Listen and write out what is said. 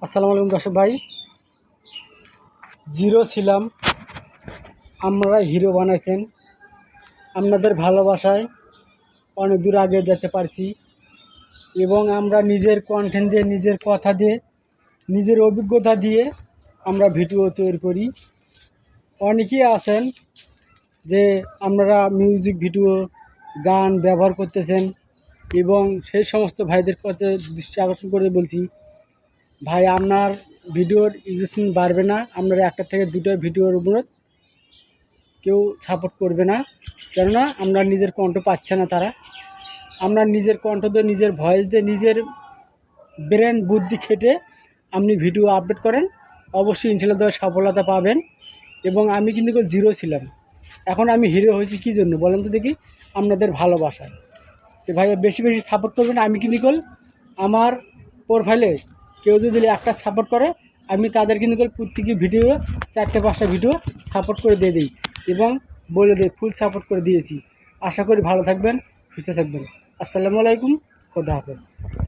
আসসালামু আলাইকুম দর্শক ভাই। জিরো ছিলাম, আমরা হিরো বানাইছেন। আপনাদের ভালোবাসায় অনেক দূর আগে যেতে পারছি এবং আমরা নিজের কন্টেন্ট দিয়ে, নিজের কথা দিয়ে, নিজের অভিজ্ঞতা দিয়ে আমরা ভিডিও তৈরি করি। অনেকেই আছেন যে আপনারা মিউজিক ভিডিও, গান ব্যবহার করতেছেন এবং সেই সমস্ত ভাইদের কাছে দৃষ্টি আকর্ষণ করে বলছি, ভাই আপনার ভিডিওর ইউজমেন্ট বাড়বে না, আপনার একটা থেকে দুটো ভিডিওর উপর কেউ সাপোর্ট করবে না। কেননা আমরা নিজের কণ্ঠ পাচ্ছে না তারা। আমরা নিজের কণ্ঠ দিয়ে, নিজের ভয়েস দিয়ে, নিজের ব্রেন বুদ্ধি খেটে আপনি ভিডিও আপলোড করেন, অবশ্যই ইনশাআল্লাহ সফলতা পাবেন। এবং আমি কিন্তু জিরো ছিলাম, এখন আমি হিরো হয়েছি কী জন্য বলেন তো দেখি? আপনাদের ভালোবাসায়। তো ভাই বেশি বেশি সাপোর্ট করবেন। আমি কিন্তু আমার প্রোফাইলে কেউ যদি একটা সাপোর্ট করে, আমি তাদের কিন্তু প্রত্যেকটি ভিডিও 4-5টা ভিডিও সাপোর্ট করে দিয়ে দিই এবং বলে দিই ফুল সাপোর্ট করে দিয়েছি। আশা করি ভালো থাকবেন, সুস্থ থাকবেন। আসসালামু আলাইকুম, খোদা হাফেজ।